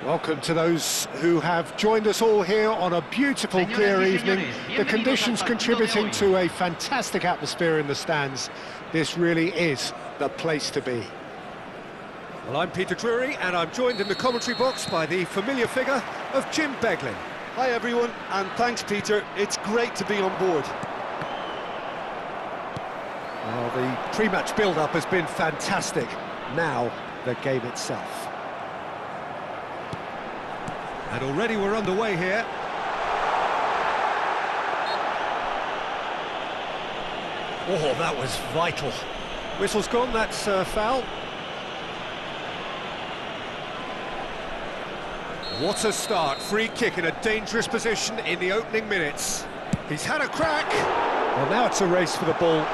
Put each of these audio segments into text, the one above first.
Welcome to those who have joined us all here on a beautiful, clear evening. The conditions contributing to a fantastic atmosphere in the stands. This really is the place to be. Well, I'm Peter Drury, and I'm joined in the commentary box by the familiar figure of Jim Beglin. Hi everyone, and thanks Peter, it's great to be on board. Well, the pre-match build-up has been fantastic. Now, the game itself. And already we're underway here. Oh, that was vital. Whistle's gone, that's foul. What a start, free kick in a dangerous position in the opening minutes. He's had a crack. Well, now it's a race for the ball.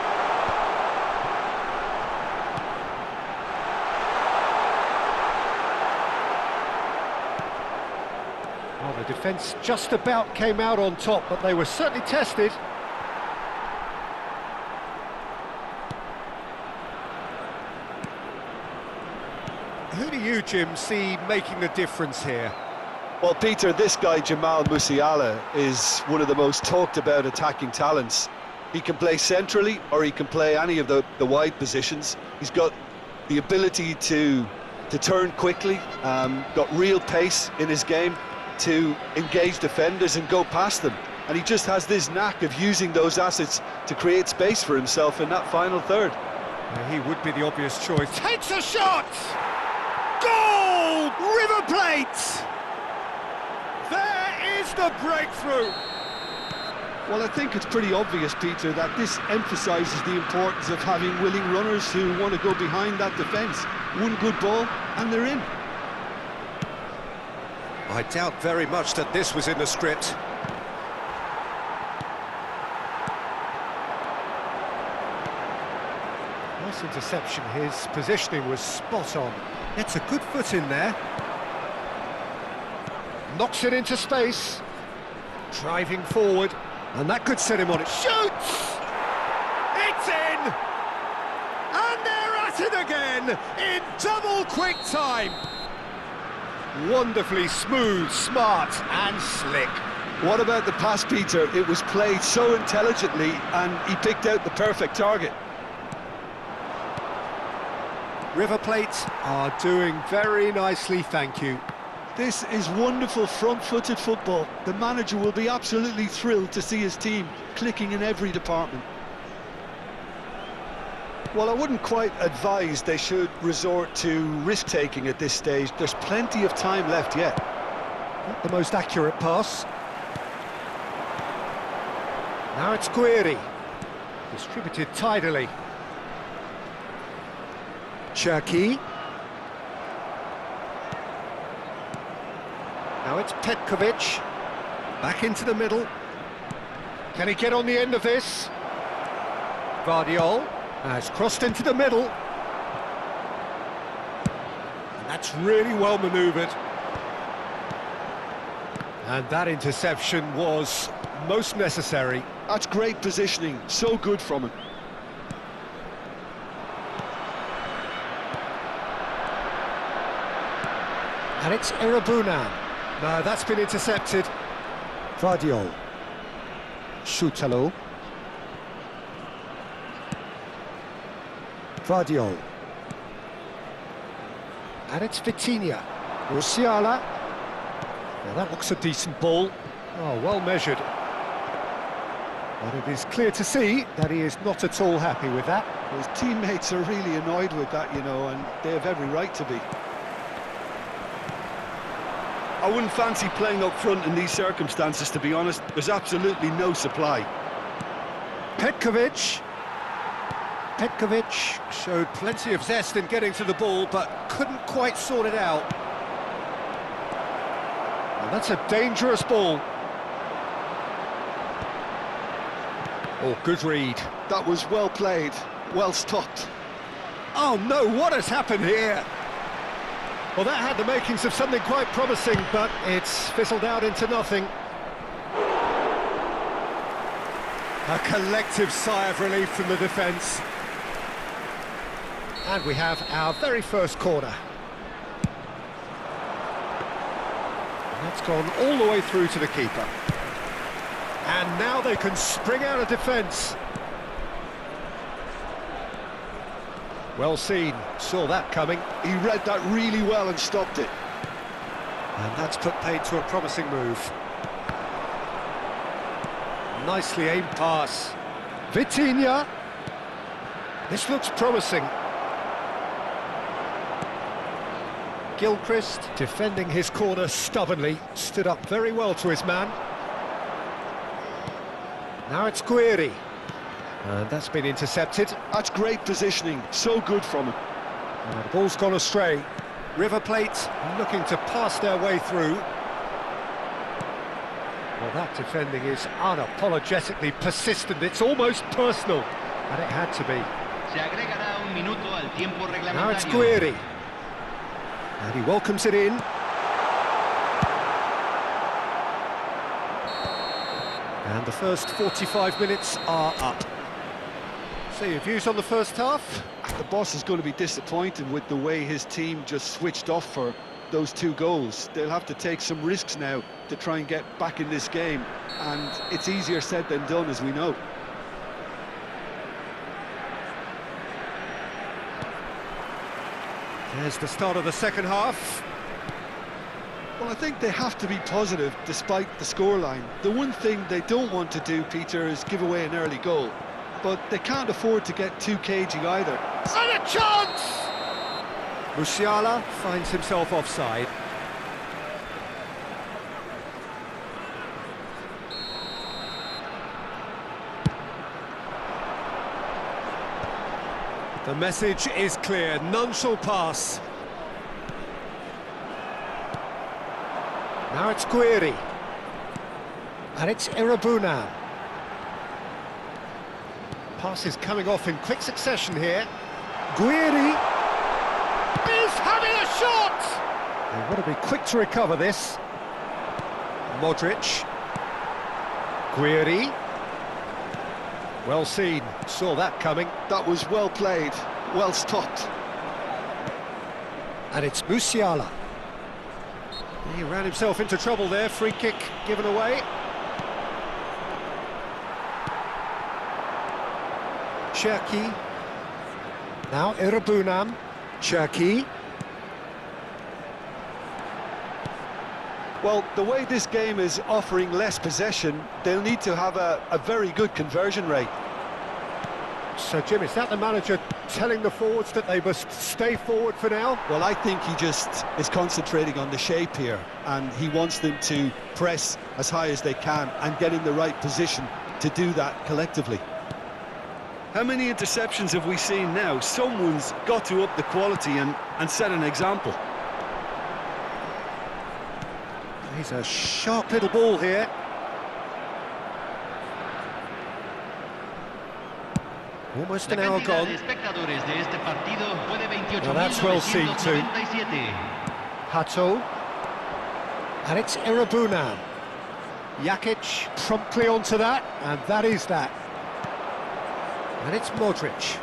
Well, the defence just about came out on top, but they were certainly tested. Who do you, Jim, see making the difference here? Well, Peter, this guy, Jamal Musiala, is one of the most talked about attacking talents. He can play centrally, or he can play any of the wide positions. He's got the ability to turn quickly, got real pace in his game, to engage defenders and go past them. And he just has this knack of using those assets to create space for himself in that final third. He would be the obvious choice. Takes a shot! Goal! River Plate! There is the breakthrough! Well, I think it's pretty obvious, Peter, that this emphasises the importance of having willing runners who want to go behind that defence. One good ball, and they're in. I doubt very much that this was in the script. Nice interception. His positioning was spot on. Gets a good foot in there. Knocks it into space. Driving forward. And that could set him on it. Shoots! It's in! And they're at it again in double quick time. Wonderfully smooth, smart and slick. What about the pass, Peter? It was played so intelligently and he picked out the perfect target. River Plate are doing very nicely, thank you. This is wonderful front-footed football. The manager will be absolutely thrilled to see his team clicking in every department. Well, I wouldn't quite advise they should resort to risk-taking at this stage. There's plenty of time left yet. Not the most accurate pass. Now it's Guiri. Distributed tidily. Cherki. Now it's Petkovic. Back into the middle. Can he get on the end of this? Vardiol has crossed into the middle. And that's really well manoeuvred. And that interception was most necessary. That's great positioning, so good from him. And it's Erabunan. No, that's been intercepted. Vardiol. Shutalo. Vardiol. And it's Vitinha. Musiala. Now that looks a decent ball. Oh, well measured. But it is clear to see that he is not at all happy with that. His teammates are really annoyed with that, you know, and they have every right to be. I wouldn't fancy playing up front in these circumstances, to be honest. There's absolutely no supply. Petkovic. Petkovic showed plenty of zest in getting to the ball, but couldn't quite sort it out. And that's a dangerous ball. Oh, good read. That was well played, well stopped. Oh no, what has happened here? Well, that had the makings of something quite promising, but it's fizzled out into nothing. A collective sigh of relief from the defence. And we have our very first corner. That's gone all the way through to the keeper. And now they can spring out of defence. Well seen, saw that coming. He read that really well and stopped it. And that's put paid to a promising move. Nicely aimed pass. Vitinha. This looks promising. Gilchrist, defending his corner stubbornly, stood up very well to his man. Now it's Guiri. And that's been intercepted. That's great positioning, so good from him. And the ball's gone astray. River Plate looking to pass their way through. Well, that defending is unapologetically persistent. It's almost personal, and it had to be. Now it's Guiri. And he welcomes it in. And the first 45 minutes are up. So your views on the first half? The boss is going to be disappointed with the way his team just switched off for those 2 goals. They'll have to take some risks now to try and get back in this game. And it's easier said than done, as we know. There's the start of the second half. Well, I think they have to be positive despite the scoreline. The one thing they don't want to do, Peter, is give away an early goal. But they can't afford to get too cagey either. And a chance! Musiala finds himself offside. The message is clear, none shall pass. Now it's Guiri. And it's Irabuna. Pass is coming off in quick succession here. Guiri is having a shot! They want to be quick to recover this. Modric. Guiri. Well seen, saw that coming. That was well played, well stopped. And it's Musiala. He ran himself into trouble there, free kick given away. Cherki. Now Irabunam. Cherki. Well, the way this game is offering less possession, they'll need to have a very good conversion rate. So, Jim, is that the manager telling the forwards that they must stay forward for now? Well, I think he just is concentrating on the shape here, and he wants them to press as high as they can and get in the right position to do that collectively. How many interceptions have we seen now? Someone's got to up the quality and set an example. He's a sharp little ball here. Almost an hour gone. Well, that's well seen too. Hato. And it's Irabuna. Jakic promptly onto that, and that is that. And it's Modric.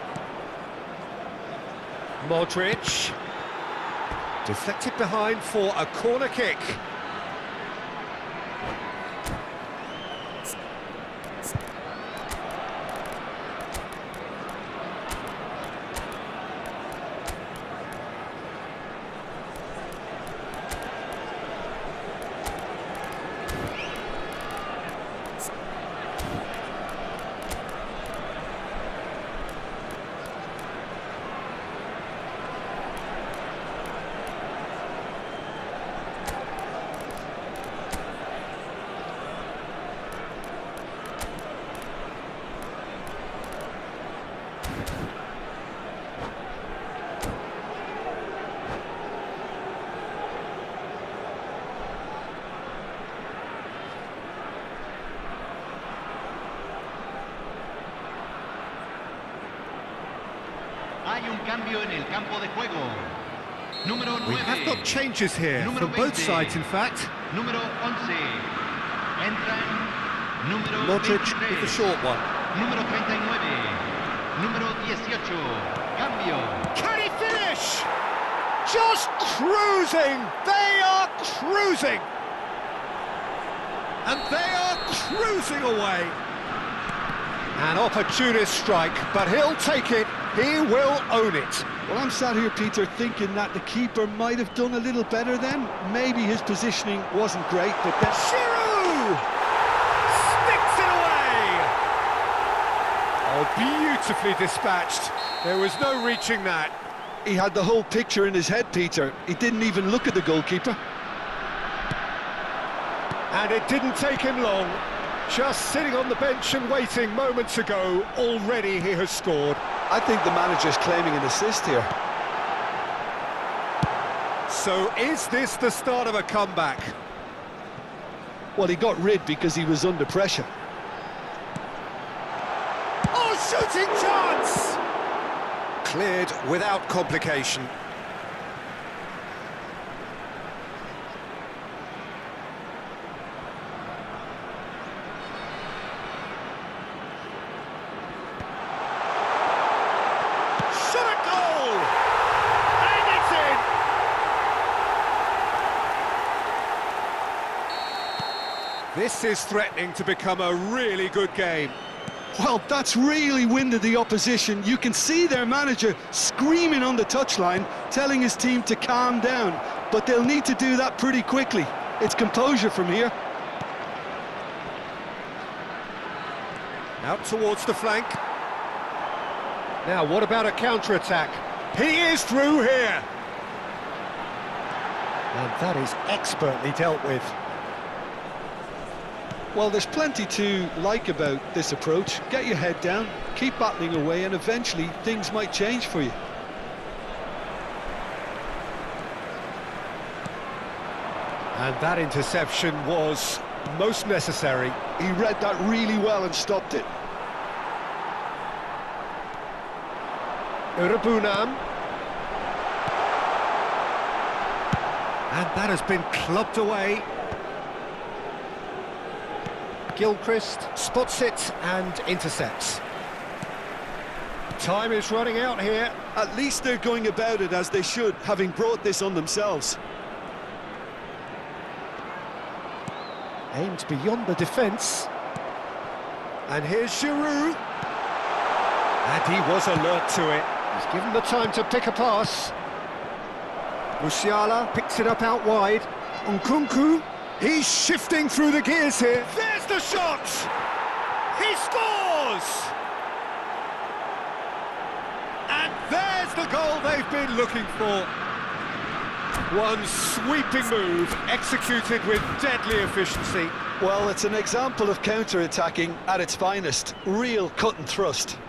Modric. Deflected behind for a corner kick. We have got changes here from both sides, in fact. Modric with the short one. Can he finish? Just cruising! They are cruising! And they are cruising away. An opportunist strike, but he'll take it. He will own it. Well, I'm sat here, Peter, thinking that the keeper might have done a little better then. Maybe his positioning wasn't great, but then... Giroud! Sticks it away! Oh, beautifully dispatched. There was no reaching that. He had the whole picture in his head, Peter. He didn't even look at the goalkeeper. And it didn't take him long. Just sitting on the bench and waiting moments ago, already he has scored. I think the manager's claiming an assist here. So is this the start of a comeback? Well, he got rid because he was under pressure. Oh, shooting chance! Cleared without complication. This is threatening to become a really good game. Well, that's really winded the opposition. You can see their manager screaming on the touchline, telling his team to calm down. But they'll need to do that pretty quickly. It's composure from here. Out towards the flank. Now, what about a counter-attack? He is through here. And that is expertly dealt with. Well, there's plenty to like about this approach. Get your head down, keep battling away, and eventually things might change for you. And that interception was most necessary. He read that really well and stopped it. Urabunam. And that has been clubbed away. Gilchrist spots it and intercepts. Time is running out here. At least they're going about it as they should, having brought this on themselves. Aimed beyond the defence. And here's Giroud. And he was alert to it. He's given the time to pick a pass. Musiala picks it up out wide. Nkunku. He's shifting through the gears here. There's the shot! He scores! And there's the goal they've been looking for. One sweeping move, executed with deadly efficiency. Well, it's an example of counter-attacking at its finest. Real cut and thrust.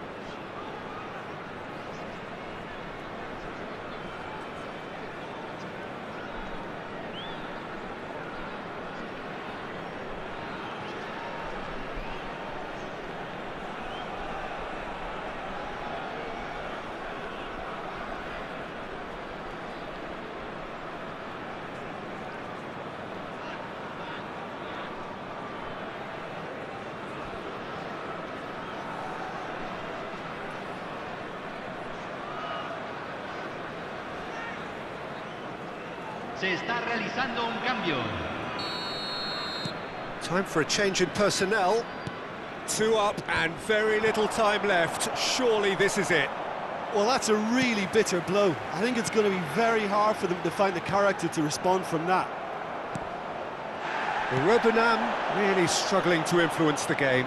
Se está realizando un cambio. Time for a change in personnel. 2 up and very little time left. Surely this is it. Well, that's a really bitter blow. I think it's going to be very hard for them to find the character to respond from that. Urabunam really struggling to influence the game.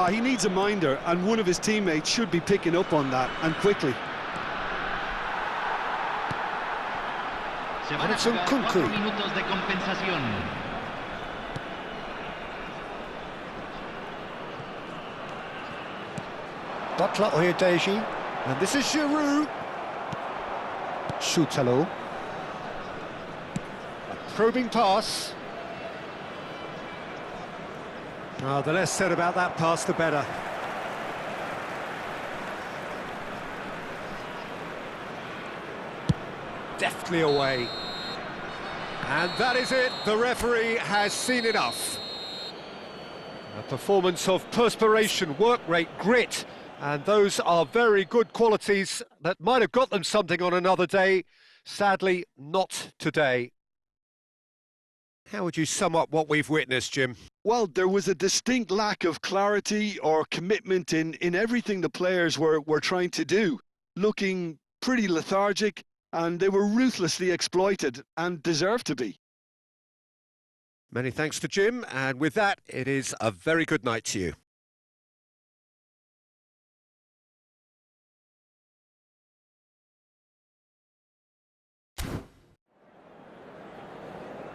He needs a minder, and one of his teammates should be picking up on that, and quickly. Se van a jugar 4 minutos de compensación. Butler Oyedeji, and this is Giroud. Shutalo. A probing pass. Oh, the less said about that pass, the better. Deftly away. And that is it. The referee has seen enough. A performance of perspiration, work rate, grit, and those are very good qualities that might have got them something on another day. Sadly, not today. How would you sum up what we've witnessed, Jim? Well, there was a distinct lack of clarity or commitment in everything the players were trying to do, looking pretty lethargic, and they were ruthlessly exploited and deserved to be. Many thanks to Jim, and with that, it is a very good night to you.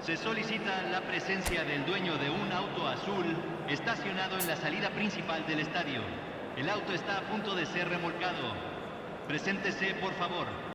Se solicita la presencia del dueño de un auto azul estacionado en la salida principal del estadio. El auto está a punto de ser remolcado. Preséntese, por favor.